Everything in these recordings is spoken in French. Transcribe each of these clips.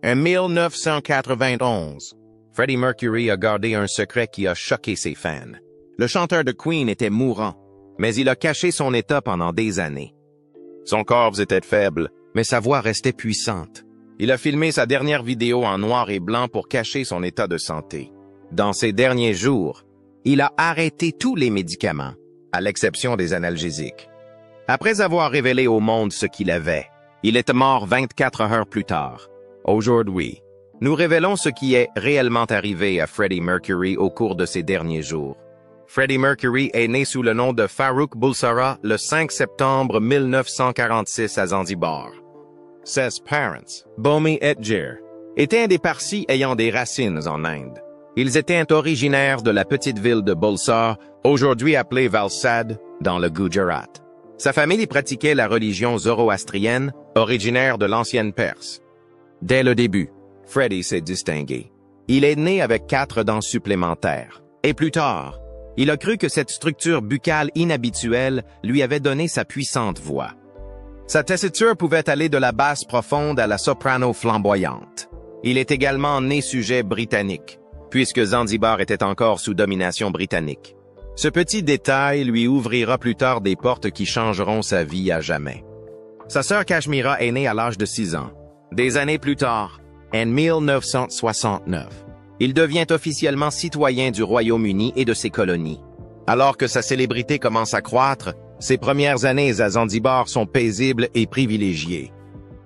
En 1991, Freddie Mercury a gardé un secret qui a choqué ses fans. Le chanteur de Queen était mourant, mais il a caché son état pendant des années. Son corps était faible, mais sa voix restait puissante. Il a filmé sa dernière vidéo en noir et blanc pour cacher son état de santé. Dans ses derniers jours, il a arrêté tous les médicaments, à l'exception des analgésiques. Après avoir révélé au monde ce qu'il avait, il est mort 24 heures plus tard. Aujourd'hui, nous révélons ce qui est réellement arrivé à Freddie Mercury au cours de ces derniers jours. Freddie Mercury est né sous le nom de Farrokh Bulsara le 5 septembre 1946 à Zanzibar. Ses parents, Bomi et Jir, étaient des Parsis ayant des racines en Inde. Ils étaient originaires de la petite ville de Bulsara, aujourd'hui appelée Valsad, dans le Gujarat. Sa famille pratiquait la religion zoroastrienne, originaire de l'ancienne Perse. Dès le début, Freddie s'est distingué. Il est né avec 4 dents supplémentaires. Et plus tard, il a cru que cette structure buccale inhabituelle lui avait donné sa puissante voix. Sa tessiture pouvait aller de la basse profonde à la soprano flamboyante. Il est également né sujet britannique, puisque Zanzibar était encore sous domination britannique. Ce petit détail lui ouvrira plus tard des portes qui changeront sa vie à jamais. Sa sœur Kashmira est née à l'âge de 6 ans. Des années plus tard, en 1969, il devient officiellement citoyen du Royaume-Uni et de ses colonies. Alors que sa célébrité commence à croître, ses premières années à Zanzibar sont paisibles et privilégiées.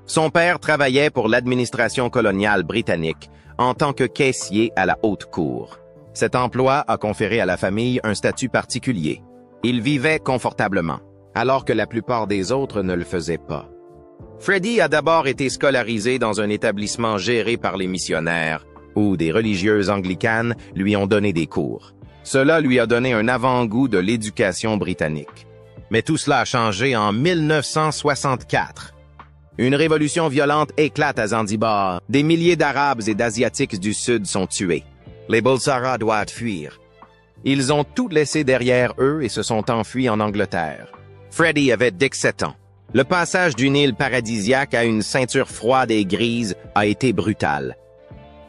Son père travaillait pour l'administration coloniale britannique en tant que caissier à la haute cour. Cet emploi a conféré à la famille un statut particulier. Il vivait confortablement, alors que la plupart des autres ne le faisaient pas. Freddie a d'abord été scolarisé dans un établissement géré par les missionnaires, où des religieuses anglicanes lui ont donné des cours. Cela lui a donné un avant-goût de l'éducation britannique. Mais tout cela a changé en 1964. Une révolution violente éclate à Zanzibar. Des milliers d'Arabes et d'Asiatiques du Sud sont tués. Les Bulsara doivent fuir. Ils ont tout laissé derrière eux et se sont enfuis en Angleterre. Freddie avait 17 ans. Le passage d'une île paradisiaque à une ceinture froide et grise a été brutal.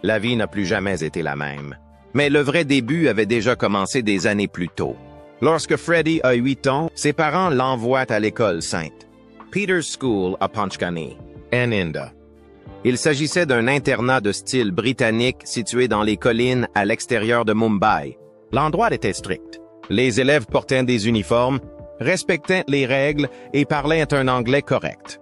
La vie n'a plus jamais été la même. Mais le vrai début avait déjà commencé des années plus tôt. Lorsque Freddie a 8 ans, ses parents l'envoient à l'école Sainte Peter's School à Panchgani, en Inde. Il s'agissait d'un internat de style britannique situé dans les collines à l'extérieur de Mumbai. L'endroit était strict. Les élèves portaient des uniformes, respectaient les règles et parlaient un anglais correct.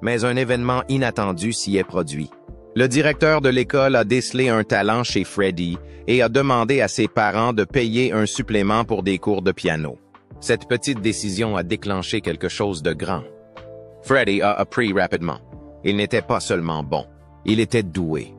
Mais un événement inattendu s'y est produit. Le directeur de l'école a décelé un talent chez Freddie et a demandé à ses parents de payer un supplément pour des cours de piano. Cette petite décision a déclenché quelque chose de grand. Freddie a appris rapidement. Il n'était pas seulement bon, il était doué.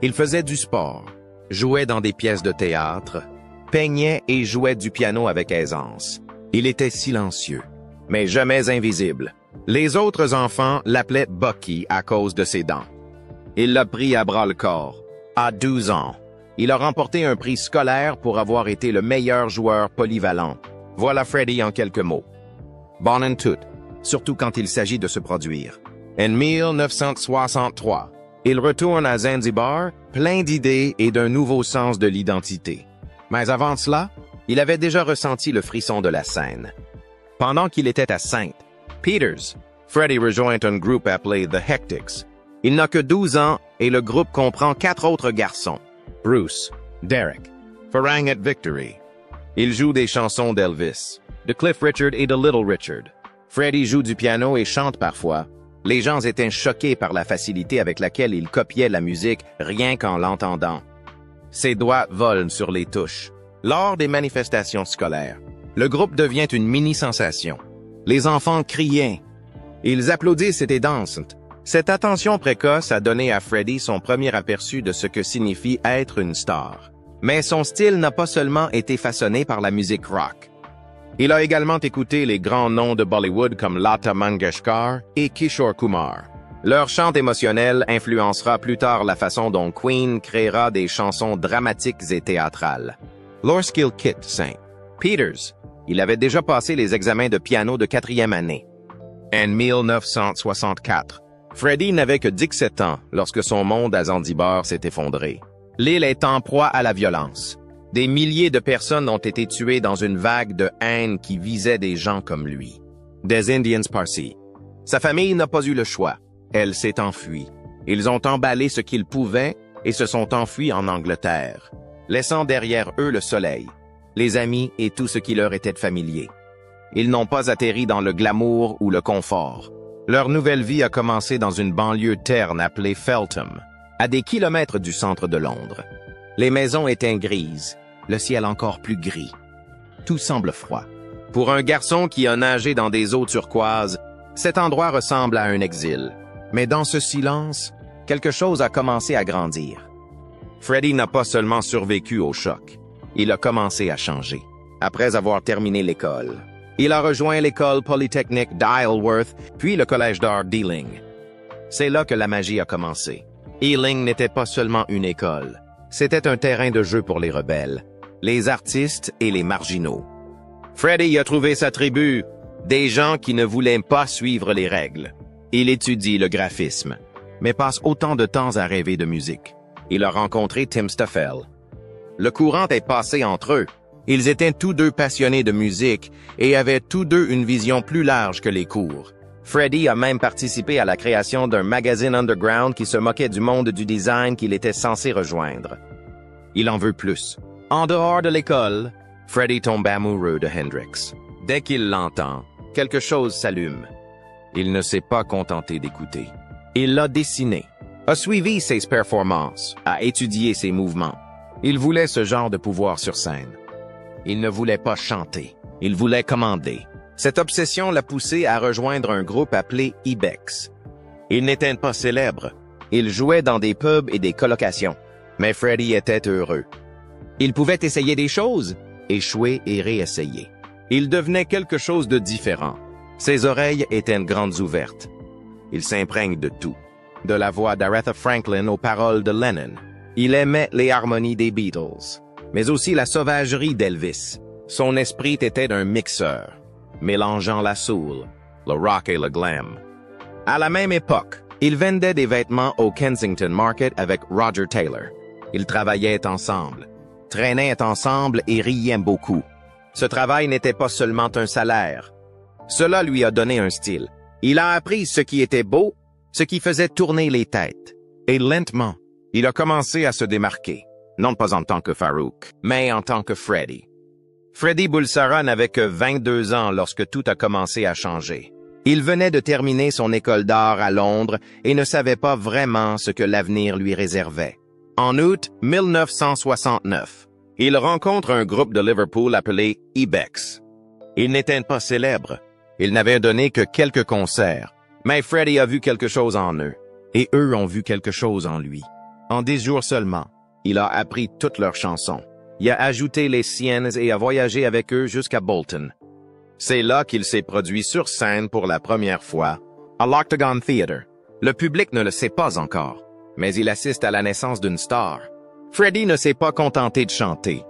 Il faisait du sport, jouait dans des pièces de théâtre, peignait et jouait du piano avec aisance. Il était silencieux, mais jamais invisible. Les autres enfants l'appelaient Bucky à cause de ses dents. Il l'a pris à bras-le-corps. À 12 ans, il a remporté un prix scolaire pour avoir été le meilleur joueur polyvalent. Voilà Freddie en quelques mots. Bon en tout, surtout quand il s'agit de se produire. En 1963, il retourne à Zanzibar, plein d'idées et d'un nouveau sens de l'identité. Mais avant cela, il avait déjà ressenti le frisson de la scène. Pendant qu'il était à St. Peter's, Freddie rejoint un groupe appelé The Hectics. Il n'a que 12 ans et le groupe comprend 4 autres garçons, Bruce, Derek, Farang et Victory. Il joue des chansons d'Elvis, de Cliff Richard et de Little Richard. Freddie joue du piano et chante parfois. Les gens étaient choqués par la facilité avec laquelle il copiait la musique rien qu'en l'entendant. Ses doigts volent sur les touches. Lors des manifestations scolaires, le groupe devient une mini-sensation. Les enfants criaient. Ils applaudissent et dansent. Cette attention précoce a donné à Freddie son premier aperçu de ce que signifie être une star. Mais son style n'a pas seulement été façonné par la musique rock. Il a également écouté les grands noms de Bollywood comme Lata Mangeshkar et Kishore Kumar. Leur chant émotionnel influencera plus tard la façon dont Queen créera des chansons dramatiques et théâtrales. Lorsqu'il quitte St. Peter's, il avait déjà passé les examens de piano de 4e année. En 1964, Freddie n'avait que 17 ans lorsque son monde à Zanzibar s'est effondré. L'île est en proie à la violence. Des milliers de personnes ont été tuées dans une vague de haine qui visait des gens comme lui. Des Indians Parsi. Sa famille n'a pas eu le choix. Elle s'est enfuie. Ils ont emballé ce qu'ils pouvaient et se sont enfuis en Angleterre, laissant derrière eux le soleil, les amis et tout ce qui leur était familier. Ils n'ont pas atterri dans le glamour ou le confort. Leur nouvelle vie a commencé dans une banlieue terne appelée Feltham, à des kilomètres du centre de Londres. Les maisons étaient grises, le ciel encore plus gris. Tout semble froid. Pour un garçon qui a nagé dans des eaux turquoises, cet endroit ressemble à un exil. Mais dans ce silence, quelque chose a commencé à grandir. Freddie n'a pas seulement survécu au choc, il a commencé à changer. Après avoir terminé l'école, il a rejoint l'école polytechnique d'Isleworth, puis le collège d'art d'Ealing. C'est là que la magie a commencé. Ealing n'était pas seulement une école, c'était un terrain de jeu pour les rebelles, les artistes et les marginaux. Freddie a trouvé sa tribu, des gens qui ne voulaient pas suivre les règles. Il étudie le graphisme, mais passe autant de temps à rêver de musique. Il a rencontré Tim Stoffel. Le courant est passé entre eux. Ils étaient tous deux passionnés de musique et avaient tous deux une vision plus large que les cours. Freddie a même participé à la création d'un magazine underground qui se moquait du monde du design qu'il était censé rejoindre. Il en veut plus. En dehors de l'école, Freddie tombe amoureux de Hendrix. Dès qu'il l'entend, quelque chose s'allume. Il ne s'est pas contenté d'écouter. Il l'a dessiné, a suivi ses performances, a étudié ses mouvements. Il voulait ce genre de pouvoir sur scène. Il ne voulait pas chanter, il voulait commander. Cette obsession l'a poussé à rejoindre un groupe appelé Ibex. Il n'était pas célèbre. Il jouait dans des pubs et des colocations. Mais Freddie était heureux. Il pouvait essayer des choses, échouer et réessayer. Il devenait quelque chose de différent. Ses oreilles étaient grandes ouvertes. Il s'imprègne de tout. De la voix d'Aretha Franklin aux paroles de Lennon. Il aimait les harmonies des Beatles, mais aussi la sauvagerie d'Elvis. Son esprit était un mixeur, mélangeant la soul, le rock et le glam. À la même époque, il vendait des vêtements au Kensington Market avec Roger Taylor. Ils travaillaient ensemble, traînaient ensemble et riaient beaucoup. Ce travail n'était pas seulement un salaire. Cela lui a donné un style. Il a appris ce qui était beau, ce qui faisait tourner les têtes. Et lentement, il a commencé à se démarquer, non pas en tant que Farouk, mais en tant que Freddie. Freddie Bulsara n'avait que 22 ans lorsque tout a commencé à changer. Il venait de terminer son école d'art à Londres et ne savait pas vraiment ce que l'avenir lui réservait. En août 1969, il rencontre un groupe de Liverpool appelé Ibex. Ils n'étaient pas célèbres. Ils n'avaient donné que quelques concerts. Mais Freddie a vu quelque chose en eux. Et eux ont vu quelque chose en lui. En 10 jours seulement, il a appris toutes leurs chansons. Il a ajouté les siennes et a voyagé avec eux jusqu'à Bolton. C'est là qu'il s'est produit sur scène pour la première fois, à l'Octagon Theatre. Le public ne le sait pas encore, mais il assiste à la naissance d'une star. Freddie ne s'est pas contenté de chanter.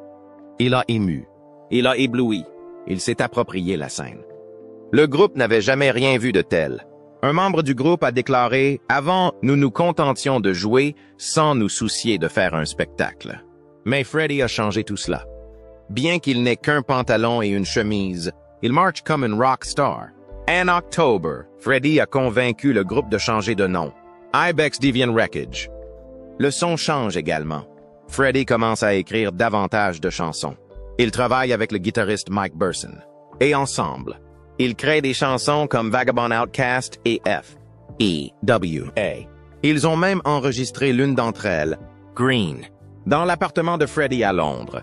Il a ému. Il a ébloui. Il s'est approprié la scène. Le groupe n'avait jamais rien vu de tel. Un membre du groupe a déclaré « Avant, nous nous contentions de jouer sans nous soucier de faire un spectacle. » Mais Freddie a changé tout cela. Bien qu'il n'ait qu'un pantalon et une chemise, il marche comme une rock star. En octobre, Freddie a convaincu le groupe de changer de nom. Ibex devient Wreckage. Le son change également. Freddie commence à écrire davantage de chansons. Il travaille avec le guitariste Mike Burson. Et ensemble, ils créent des chansons comme Vagabond Outcast et F.E.W.A. Ils ont même enregistré l'une d'entre elles, Green, dans l'appartement de Freddie à Londres.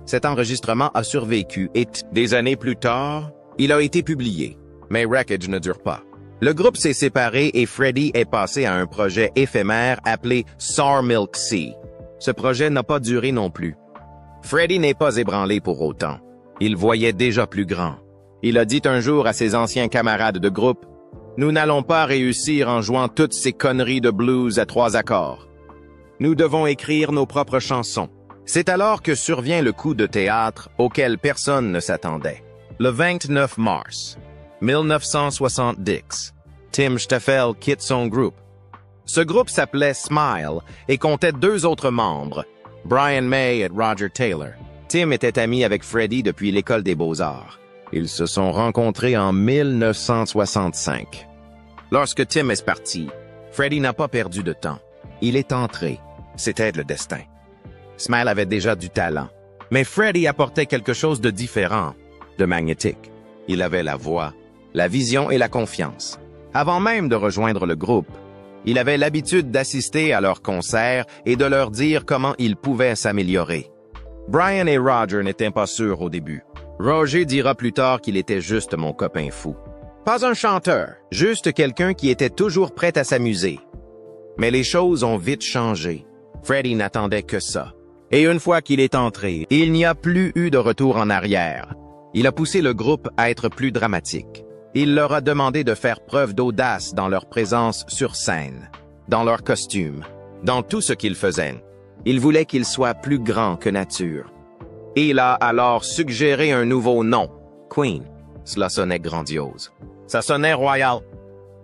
Cet enregistrement a survécu et, des années plus tard, il a été publié. Mais Wreckage ne dure pas. Le groupe s'est séparé et Freddie est passé à un projet éphémère appelé Sour Milk Sea. Ce projet n'a pas duré non plus. Freddie n'est pas ébranlé pour autant. Il voyait déjà plus grand. Il a dit un jour à ses anciens camarades de groupe, « Nous n'allons pas réussir en jouant toutes ces conneries de blues à 3 accords. Nous devons écrire nos propres chansons. » C'est alors que survient le coup de théâtre auquel personne ne s'attendait. Le 29 mars 1970, Tim Staffel quitte son groupe. Ce groupe s'appelait Smile et comptait 2 autres membres, Brian May et Roger Taylor. Tim était ami avec Freddie depuis l'école des beaux-arts. Ils se sont rencontrés en 1965. Lorsque Tim est parti, Freddie n'a pas perdu de temps. Il est entré. C'était le destin. Smile avait déjà du talent, mais Freddie apportait quelque chose de différent, de magnétique. Il avait la voix, la vision et la confiance. Avant même de rejoindre le groupe, il avait l'habitude d'assister à leurs concerts et de leur dire comment ils pouvaient s'améliorer. Brian et Roger n'étaient pas sûrs au début. Roger dira plus tard qu'il était juste mon copain fou. Pas un chanteur, juste quelqu'un qui était toujours prêt à s'amuser. Mais les choses ont vite changé. Freddie n'attendait que ça. Et une fois qu'il est entré, il n'y a plus eu de retour en arrière. Il a poussé le groupe à être plus dramatique. Il leur a demandé de faire preuve d'audace dans leur présence sur scène, dans leurs costumes, dans tout ce qu'ils faisaient. Il voulait qu'ils soient plus grands que nature. Il a alors suggéré un nouveau nom, Queen. Cela sonnait grandiose. Ça sonnait royal.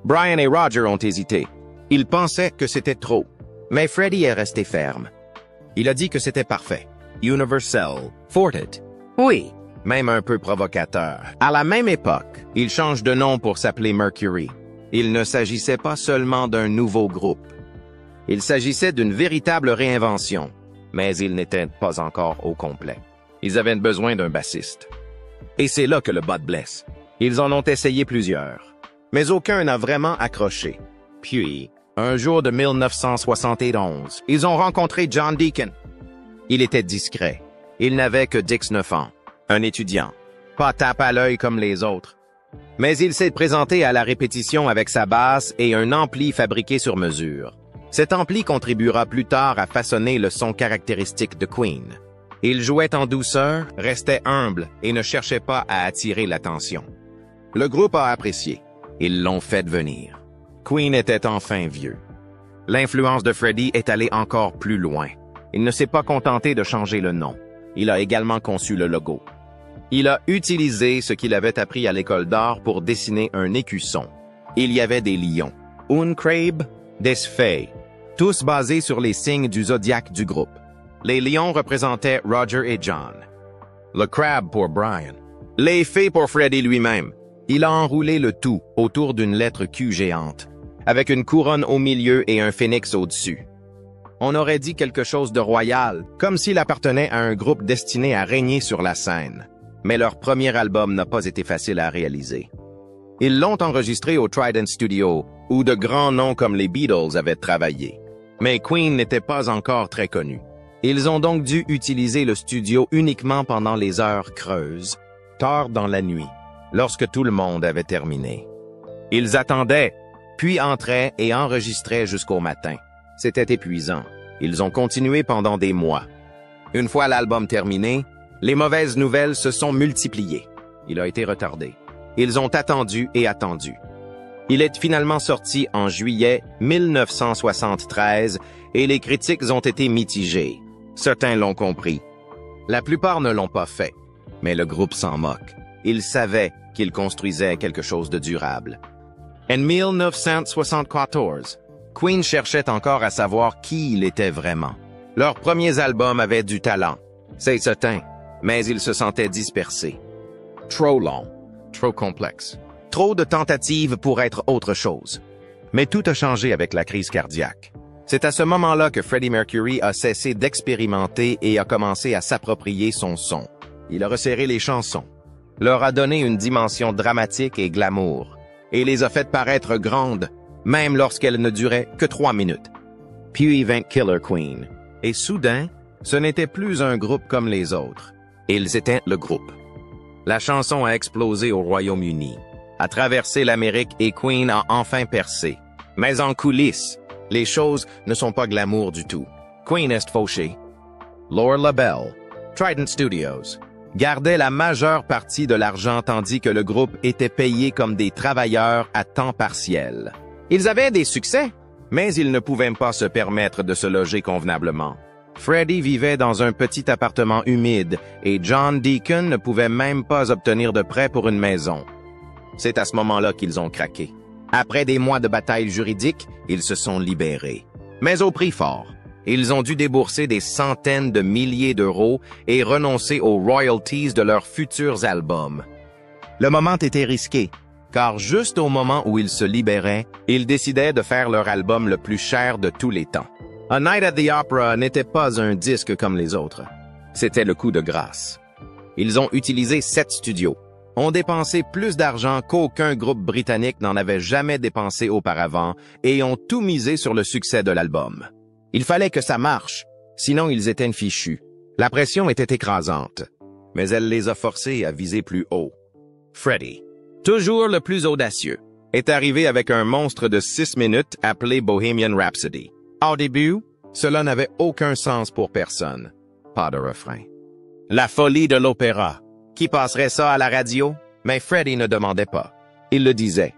Brian et Roger ont hésité. Ils pensaient que c'était trop. Mais Freddie est resté ferme. Il a dit que c'était parfait. Universal. Fortet. Oui, même un peu provocateur. À la même époque, il change de nom pour s'appeler Mercury. Il ne s'agissait pas seulement d'un nouveau groupe. Il s'agissait d'une véritable réinvention, mais il n'était pas encore au complet. Ils avaient besoin d'un bassiste. Et c'est là que le bas blesse. Ils en ont essayé plusieurs, mais aucun n'a vraiment accroché. Puis, un jour de 1971, ils ont rencontré John Deacon. Il était discret. Il n'avait que 19 ans, un étudiant, pas tape à l'œil comme les autres. Mais il s'est présenté à la répétition avec sa basse et un ampli fabriqué sur mesure. Cet ampli contribuera plus tard à façonner le son caractéristique de Queen. Il jouait en douceur, restait humble et ne cherchait pas à attirer l'attention. Le groupe a apprécié. Ils l'ont fait venir. Queen était enfin vieux. L'influence de Freddie est allée encore plus loin. Il ne s'est pas contenté de changer le nom. Il a également conçu le logo. Il a utilisé ce qu'il avait appris à l'école d'art pour dessiner un écusson. Il y avait des lions, un crabe, des fées, tous basés sur les signes du zodiaque du groupe. Les lions représentaient Roger et John. Le crabe pour Brian. Les fées pour Freddie lui-même. Il a enroulé le tout autour d'une lettre Q géante, avec une couronne au milieu et un phénix au-dessus. On aurait dit quelque chose de royal, comme s'il appartenait à un groupe destiné à régner sur la scène. Mais leur premier album n'a pas été facile à réaliser. Ils l'ont enregistré au Trident Studio, où de grands noms comme les Beatles avaient travaillé. Mais Queen n'était pas encore très connu. Ils ont donc dû utiliser le studio uniquement pendant les heures creuses, tard dans la nuit, lorsque tout le monde avait terminé. Ils attendaient, puis entraient et enregistraient jusqu'au matin. C'était épuisant. Ils ont continué pendant des mois. Une fois l'album terminé, les mauvaises nouvelles se sont multipliées. Il a été retardé. Ils ont attendu et attendu. Il est finalement sorti en juillet 1973 et les critiques ont été mitigées. Certains l'ont compris. La plupart ne l'ont pas fait, mais le groupe s'en moque. Ils savaient qu'ils construisaient quelque chose de durable. En 1974, Queen cherchait encore à savoir qui il était vraiment. Leurs premiers albums avaient du talent, c'est certain, mais ils se sentaient dispersés. Trop long, trop complexe. Trop de tentatives pour être autre chose. Mais tout a changé avec la crise cardiaque. C'est à ce moment-là que Freddie Mercury a cessé d'expérimenter et a commencé à s'approprier son son. Il a resserré les chansons, leur a donné une dimension dramatique et glamour, et les a faites paraître grandes, même lorsqu'elles ne duraient que 3 minutes. Puis vint Killer Queen. Et soudain, ce n'était plus un groupe comme les autres. Ils étaient le groupe. La chanson a explosé au Royaume-Uni, a traversé l'Amérique et Queen a enfin percé. Mais en coulisses, les choses ne sont pas glamour du tout. Queen est fauché. Laura LaBelle, Trident Studios, gardait la majeure partie de l'argent tandis que le groupe était payé comme des travailleurs à temps partiel. Ils avaient des succès, mais ils ne pouvaient pas se permettre de se loger convenablement. Freddie vivait dans un petit appartement humide et John Deacon ne pouvait même pas obtenir de prêt pour une maison. C'est à ce moment-là qu'ils ont craqué. Après des mois de bataille juridique, ils se sont libérés. Mais au prix fort. Ils ont dû débourser des centaines de milliers d'euros et renoncer aux royalties de leurs futurs albums. Le moment était risqué, car juste au moment où ils se libéraient, ils décidaient de faire leur album le plus cher de tous les temps. A Night at the Opera n'était pas un disque comme les autres. C'était le coup de grâce. Ils ont utilisé 7 studios, ont dépensé plus d'argent qu'aucun groupe britannique n'en avait jamais dépensé auparavant et ont tout misé sur le succès de l'album. Il fallait que ça marche, sinon ils étaient fichus. La pression était écrasante, mais elle les a forcés à viser plus haut. Freddie, toujours le plus audacieux, est arrivé avec un monstre de 6 minutes appelé Bohemian Rhapsody. Au début, cela n'avait aucun sens pour personne. Pas de refrain. La folie de l'opéra. Qui passerait ça à la radio? Mais Freddie ne demandait pas. Il le disait.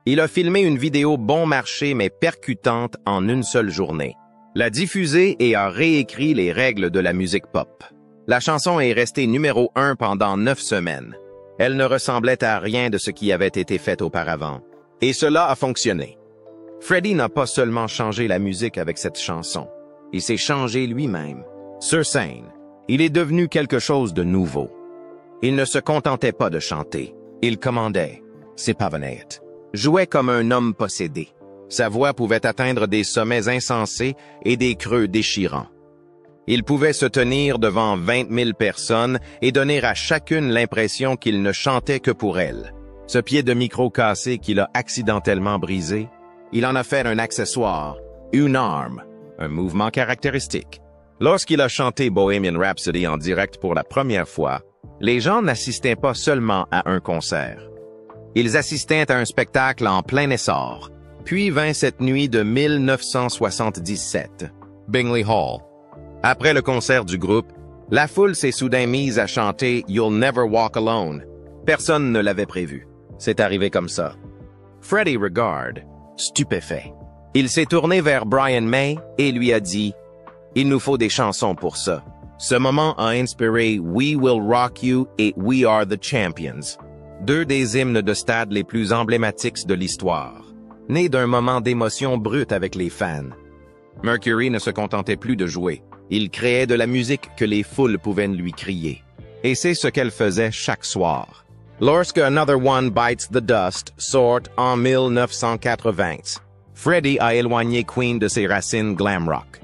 Il a filmé une vidéo bon marché mais percutante en une seule journée. L'a diffusée et a réécrit les règles de la musique pop. La chanson est restée numéro 1 pendant 9 semaines. Elle ne ressemblait à rien de ce qui avait été fait auparavant. Et cela a fonctionné. Freddie n'a pas seulement changé la musique avec cette chanson. Il s'est changé lui-même. Sur scène, il est devenu quelque chose de nouveau. Il ne se contentait pas de chanter. Il commandait. C'est pas honnête. Jouait comme un homme possédé. Sa voix pouvait atteindre des sommets insensés et des creux déchirants. Il pouvait se tenir devant 20 000 personnes et donner à chacune l'impression qu'il ne chantait que pour elle. Ce pied de micro cassé qu'il a accidentellement brisé, il en a fait un accessoire, une arme, un mouvement caractéristique. Lorsqu'il a chanté Bohemian Rhapsody en direct pour la première fois, les gens n'assistaient pas seulement à un concert. Ils assistaient à un spectacle en plein essor. Puis vint cette nuit de 1977, Bingley Hall. Après le concert du groupe, la foule s'est soudain mise à chanter « You'll Never Walk Alone ». Personne ne l'avait prévu. C'est arrivé comme ça. Freddie regarde, stupéfait. Il s'est tourné vers Brian May et lui a dit « Il nous faut des chansons pour ça ». Ce moment a inspiré « We Will Rock You » et « We Are the Champions », 2 des hymnes de stade les plus emblématiques de l'histoire, nés d'un moment d'émotion brute avec les fans. Mercury ne se contentait plus de jouer. Il créait de la musique que les foules pouvaient lui crier. Et c'est ce qu'elle faisait chaque soir. Lorsque Another One Bites the Dust sort en 1980, Freddie a éloigné Queen de ses racines glam rock.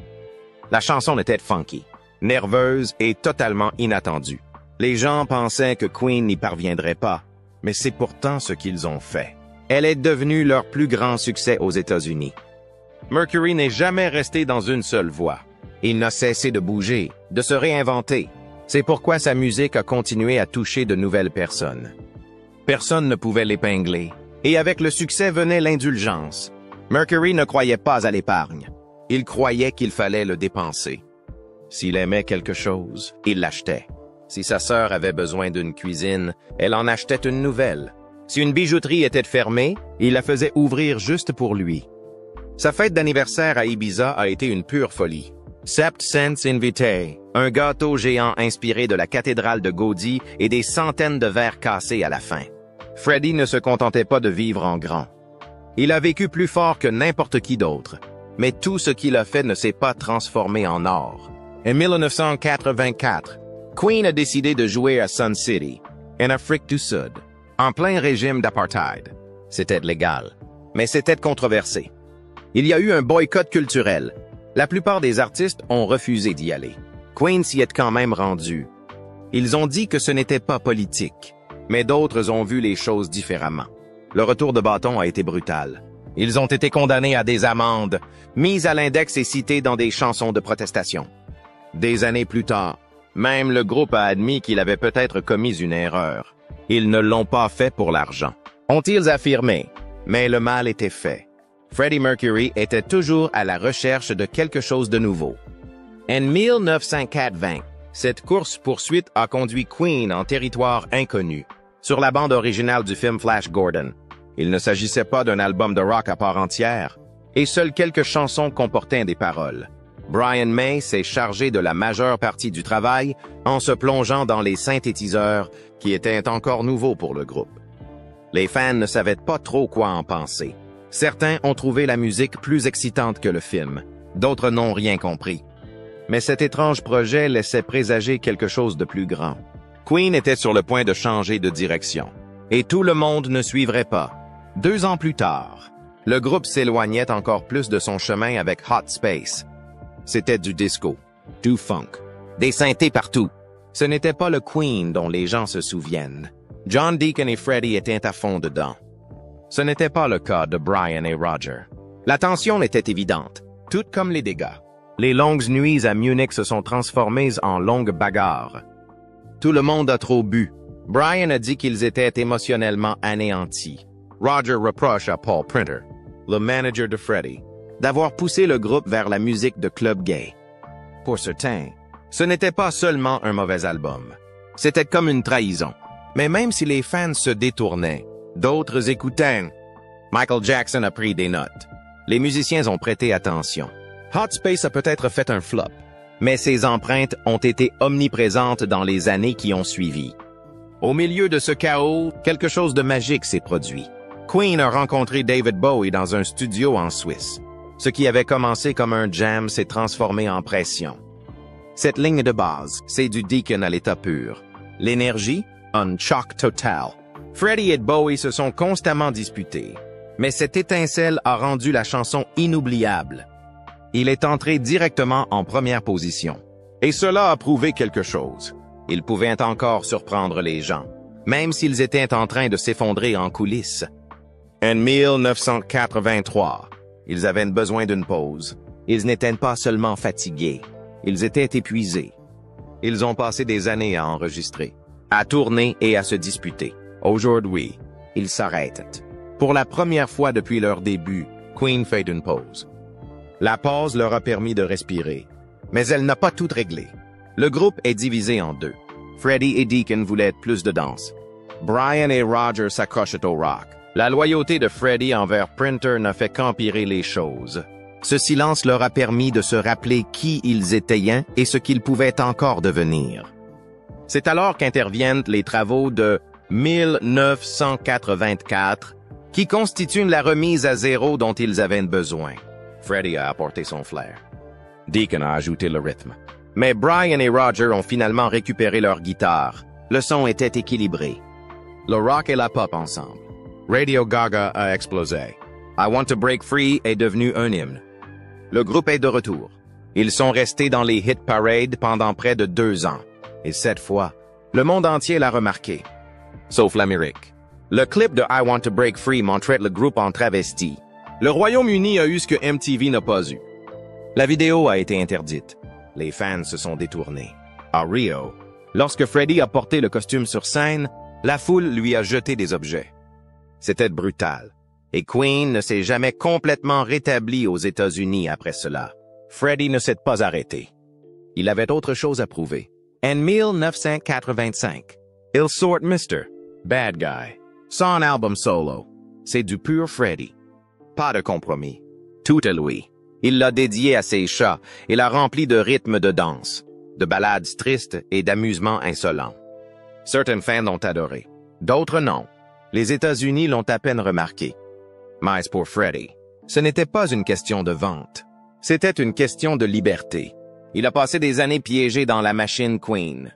La chanson était funky, nerveuse et totalement inattendue. Les gens pensaient que Queen n'y parviendrait pas, mais c'est pourtant ce qu'ils ont fait. Elle est devenue leur plus grand succès aux États-Unis. Mercury n'est jamais resté dans une seule voie. Il n'a cessé de bouger, de se réinventer. C'est pourquoi sa musique a continué à toucher de nouvelles personnes. Personne ne pouvait l'épingler. Et avec le succès venait l'indulgence. Mercury ne croyait pas à l'épargne. Il croyait qu'il fallait le dépenser. S'il aimait quelque chose, il l'achetait. Si sa sœur avait besoin d'une cuisine, elle en achetait une nouvelle. Si une bijouterie était fermée, il la faisait ouvrir juste pour lui. Sa fête d'anniversaire à Ibiza a été une pure folie. Sept cents invité, un gâteau géant inspiré de la cathédrale de Gaudi et des centaines de verres cassés à la fin. Freddie ne se contentait pas de vivre en grand. Il a vécu plus fort que n'importe qui d'autre, mais tout ce qu'il a fait ne s'est pas transformé en or. En 1984, Queen a décidé de jouer à Sun City, en Afrique du Sud, en plein régime d'apartheid. C'était légal, mais c'était controversé. Il y a eu un boycott culturel. La plupart des artistes ont refusé d'y aller. Queen s'y est quand même rendu. Ils ont dit que ce n'était pas politique, mais d'autres ont vu les choses différemment. Le retour de bâton a été brutal. Ils ont été condamnés à des amendes, mis à l'index et cités dans des chansons de protestation. Des années plus tard, même le groupe a admis qu'il avait peut-être commis une erreur. Ils ne l'ont pas fait pour l'argent, ont-ils affirmé, mais le mal était fait. Freddie Mercury était toujours à la recherche de quelque chose de nouveau. En 1980, cette course-poursuite a conduit Queen en territoire inconnu, sur la bande originale du film Flash Gordon. Il ne s'agissait pas d'un album de rock à part entière, et seules quelques chansons comportaient des paroles. Brian May s'est chargé de la majeure partie du travail en se plongeant dans les synthétiseurs qui étaient encore nouveaux pour le groupe. Les fans ne savaient pas trop quoi en penser. Certains ont trouvé la musique plus excitante que le film, d'autres n'ont rien compris. Mais cet étrange projet laissait présager quelque chose de plus grand. Queen était sur le point de changer de direction, et tout le monde ne suivrait pas. 2 ans plus tard, le groupe s'éloignait encore plus de son chemin avec Hot Space. C'était du disco, du funk, des synthés partout. Ce n'était pas le Queen dont les gens se souviennent. John Deacon et Freddie étaient à fond dedans. Ce n'était pas le cas de Brian et Roger. La tension était évidente, tout comme les dégâts. Les longues nuits à Munich se sont transformées en longues bagarres. Tout le monde a trop bu. Brian a dit qu'ils étaient émotionnellement anéantis. Roger reproche à Paul Printer, le manager de Freddie, d'avoir poussé le groupe vers la musique de club gay. Pour certains, ce n'était pas seulement un mauvais album. C'était comme une trahison. Mais même si les fans se détournaient, d'autres écoutaient. Michael Jackson a pris des notes. Les musiciens ont prêté attention. Hot Space a peut-être fait un flop, mais ses empreintes ont été omniprésentes dans les années qui ont suivi. Au milieu de ce chaos, quelque chose de magique s'est produit. Queen a rencontré David Bowie dans un studio en Suisse. Ce qui avait commencé comme un jam s'est transformé en pression. Cette ligne de base, c'est du Deacon à l'état pur. L'énergie, un choc total. Freddie et Bowie se sont constamment disputés, mais cette étincelle a rendu la chanson inoubliable. Il est entré directement en première position. Et cela a prouvé quelque chose. Il pouvait encore surprendre les gens, même s'ils étaient en train de s'effondrer en coulisses. En 1983, ils avaient besoin d'une pause. Ils n'étaient pas seulement fatigués, ils étaient épuisés. Ils ont passé des années à enregistrer, à tourner et à se disputer. Aujourd'hui, ils s'arrêtent. Pour la première fois depuis leur début, Queen fait une pause. La pause leur a permis de respirer, mais elle n'a pas tout réglé. Le groupe est divisé en 2. Freddie et Deacon voulaient plus de danse. Brian et Roger s'accrochent au rock. La loyauté de Freddie envers Printer n'a fait qu'empirer les choses. Ce silence leur a permis de se rappeler qui ils étaient et ce qu'ils pouvaient encore devenir. C'est alors qu'interviennent les travaux de 1984, qui constituent la remise à zéro dont ils avaient besoin. Freddie a apporté son flair. Deacon a ajouté le rythme. Mais Brian et Roger ont finalement récupéré leur guitare. Le son était équilibré. Le rock et la pop ensemble. Radio Gaga a explosé. I Want to Break Free est devenu un hymne. Le groupe est de retour. Ils sont restés dans les hit parades pendant près de 2 ans. Et cette fois, le monde entier l'a remarqué. Sauf l'Amérique. Le clip de I Want to Break Free montrait le groupe en travesti. Le Royaume-Uni a eu ce que MTV n'a pas eu. La vidéo a été interdite. Les fans se sont détournés. À Rio, lorsque Freddie a porté le costume sur scène, la foule lui a jeté des objets. C'était brutal. Et Queen ne s'est jamais complètement rétabli aux États-Unis après cela. Freddie ne s'est pas arrêté. Il avait autre chose à prouver. En 1985, il sort Mr. Bad Guy. Son album solo. C'est du pur Freddie. Pas de compromis. Tout est lui. Il l'a dédié à ses chats et l'a rempli de rythmes de danse, de ballades tristes et d'amusements insolents. Certains fans l'ont adoré. D'autres non. Les États-Unis l'ont à peine remarqué. Mais pour Freddie, ce n'était pas une question de vente. C'était une question de liberté. Il a passé des années piégé dans la machine Queen.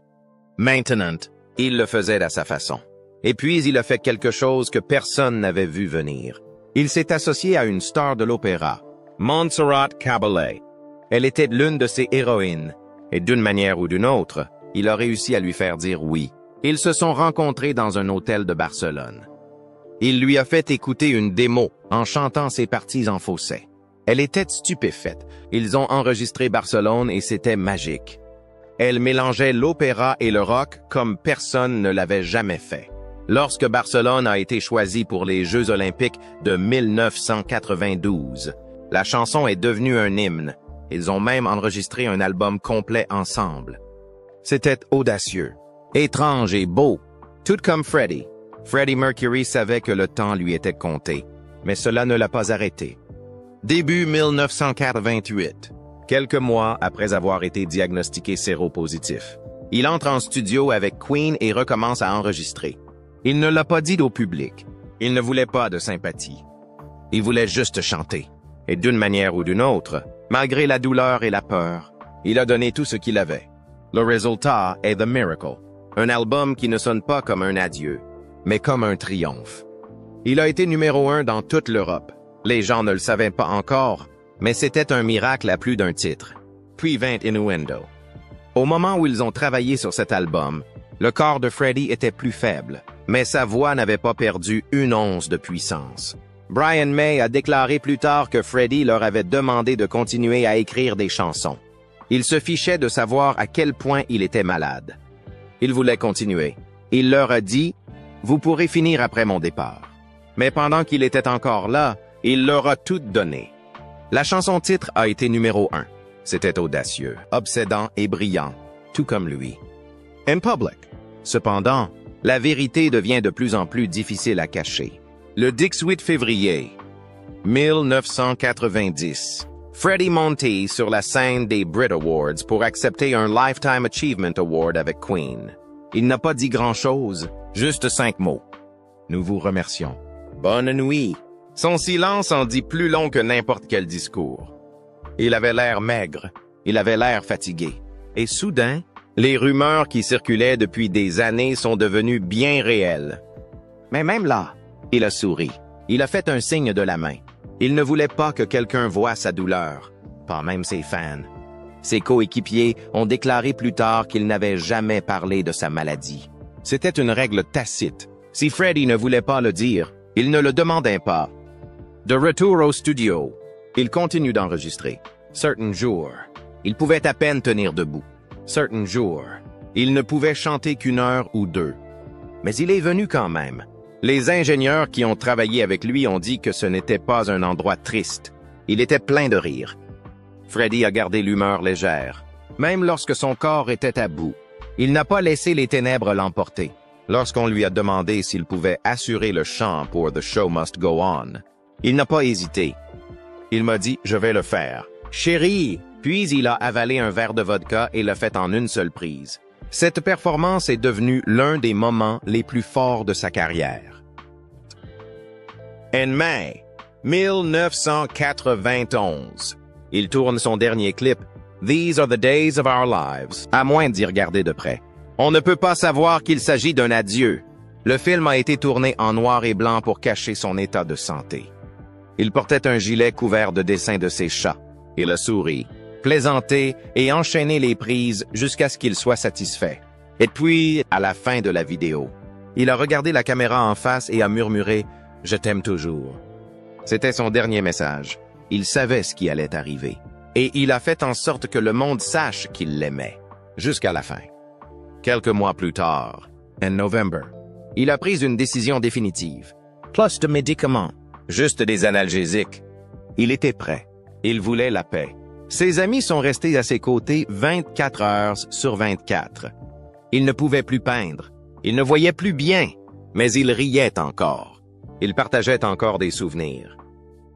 Maintenant, il le faisait à sa façon. Et puis il a fait quelque chose que personne n'avait vu venir. Il s'est associé à une star de l'opéra, Montserrat Caballé. Elle était l'une de ses héroïnes, et d'une manière ou d'une autre, il a réussi à lui faire dire oui. Ils se sont rencontrés dans un hôtel de Barcelone. Il lui a fait écouter une démo en chantant ses parties en fausset. Elle était stupéfaite. Ils ont enregistré Barcelone et c'était magique. Elle mélangeait l'opéra et le rock comme personne ne l'avait jamais fait. Lorsque Barcelone a été choisi pour les Jeux olympiques de 1992, la chanson est devenue un hymne. Ils ont même enregistré un album complet ensemble. C'était audacieux, étrange et beau, tout comme Freddie. Freddie Mercury savait que le temps lui était compté, mais cela ne l'a pas arrêté. Début 1988, quelques mois après avoir été diagnostiqué séropositif, il entre en studio avec Queen et recommence à enregistrer. Il ne l'a pas dit au public. Il ne voulait pas de sympathie. Il voulait juste chanter. Et d'une manière ou d'une autre, malgré la douleur et la peur, il a donné tout ce qu'il avait. Le résultat est The Miracle, un album qui ne sonne pas comme un adieu, mais comme un triomphe. Il a été numéro 1 dans toute l'Europe. Les gens ne le savaient pas encore, mais c'était un miracle à plus d'un titre. Puis vint Innuendo. Au moment où ils ont travaillé sur cet album, le corps de Freddie était plus faible, mais sa voix n'avait pas perdu une once de puissance. Brian May a déclaré plus tard que Freddie leur avait demandé de continuer à écrire des chansons. Il se fichait de savoir à quel point il était malade. Il voulait continuer. Il leur a dit « Vous pourrez finir après mon départ ». Mais pendant qu'il était encore là, il leur a tout donné. La chanson-titre a été numéro 1. C'était audacieux, obsédant et brillant, tout comme lui. In public. Cependant, la vérité devient de plus en plus difficile à cacher. Le 18 février 1990, Freddie montait sur la scène des Brit Awards pour accepter un Lifetime Achievement Award avec Queen. Il n'a pas dit grand-chose, juste 5 mots. Nous vous remercions. Bonne nuit. Son silence en dit plus long que n'importe quel discours. Il avait l'air maigre, il avait l'air fatigué. Et soudain, les rumeurs qui circulaient depuis des années sont devenues bien réelles. Mais même là, il a souri. Il a fait un signe de la main. Il ne voulait pas que quelqu'un voie sa douleur, pas même ses fans. Ses coéquipiers ont déclaré plus tard qu'il n'avait jamais parlé de sa maladie. C'était une règle tacite. Si Freddie ne voulait pas le dire, il ne le demandait pas. De retour au studio, il continue d'enregistrer. Certains jours, il pouvait à peine tenir debout. Certains jours, il ne pouvait chanter qu'1 heure ou 2. Mais il est venu quand même. Les ingénieurs qui ont travaillé avec lui ont dit que ce n'était pas un endroit triste. Il était plein de rire. Freddie a gardé l'humeur légère, même lorsque son corps était à bout. Il n'a pas laissé les ténèbres l'emporter. Lorsqu'on lui a demandé s'il pouvait assurer le chant pour The Show Must Go On, il n'a pas hésité. Il m'a dit « Je vais le faire. »« Chérie !» Puis il a avalé un verre de vodka et l'a fait en une seule prise. Cette performance est devenue l'un des moments les plus forts de sa carrière. En mai 1991, il tourne son dernier clip, These Are the Days of Our Lives, à moins d'y regarder de près. On ne peut pas savoir qu'il s'agit d'un adieu. Le film a été tourné en noir et blanc pour cacher son état de santé. Il portait un gilet couvert de dessins de ses chats. Il a souri, plaisanté et enchaîné les prises jusqu'à ce qu'il soit satisfait. Et puis, à la fin de la vidéo, il a regardé la caméra en face et a murmuré « Je t'aime toujours ». C'était son dernier message. Il savait ce qui allait arriver. Et il a fait en sorte que le monde sache qu'il l'aimait, jusqu'à la fin. Quelques mois plus tard, en novembre, il a pris une décision définitive. Plus de médicaments, juste des analgésiques. Il était prêt. Il voulait la paix. Ses amis sont restés à ses côtés 24 heures sur 24. Il ne pouvait plus peindre. Il ne voyait plus bien, mais il riait encore. Il partageait encore des souvenirs.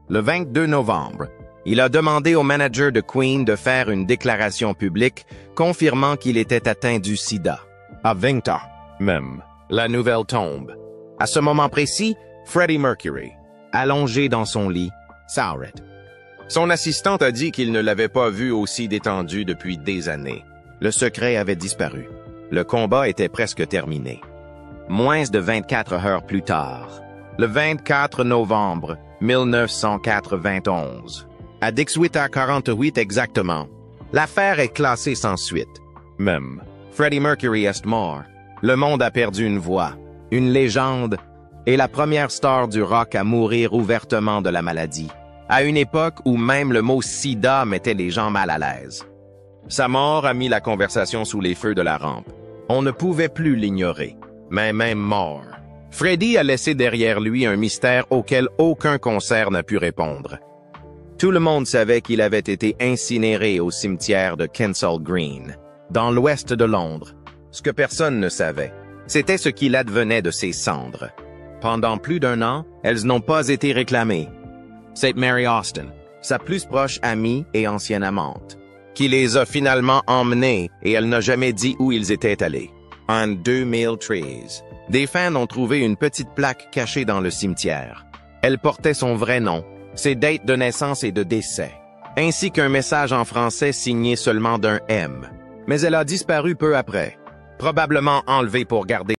Le 22 novembre, il a demandé au manager de Queen de faire une déclaration publique confirmant qu'il était atteint du sida. À 20 ans, même, la nouvelle tombe. À ce moment précis, Freddie Mercury, allongé dans son lit, s'arrête. Son assistante a dit qu'il ne l'avait pas vu aussi détendu depuis des années. Le secret avait disparu. Le combat était presque terminé. Moins de 24 heures plus tard, le 24 novembre 1991, à 18h48 exactement, l'affaire est classée sans suite. Même, Freddie Mercury est mort. Le monde a perdu une voix, une légende, et la première star du rock à mourir ouvertement de la maladie, à une époque où même le mot sida mettait les gens mal à l'aise. Sa mort a mis la conversation sous les feux de la rampe. On ne pouvait plus l'ignorer, mais même mort. Freddie a laissé derrière lui un mystère auquel aucun concert n'a pu répondre. Tout le monde savait qu'il avait été incinéré au cimetière de Kensal Green, dans l'ouest de Londres. Ce que personne ne savait, c'était ce qu'il advenait de ses cendres. Pendant plus d'1 an, elles n'ont pas été réclamées. C'est Mary Austin, sa plus proche amie et ancienne amante, qui les a finalement emmenés et elle n'a jamais dit où ils étaient allés. En 2013, des fans ont trouvé une petite plaque cachée dans le cimetière. Elle portait son vrai nom, ses dates de naissance et de décès, ainsi qu'un message en français signé seulement d'un M. Mais elle a disparu peu après, probablement enlevée pour garder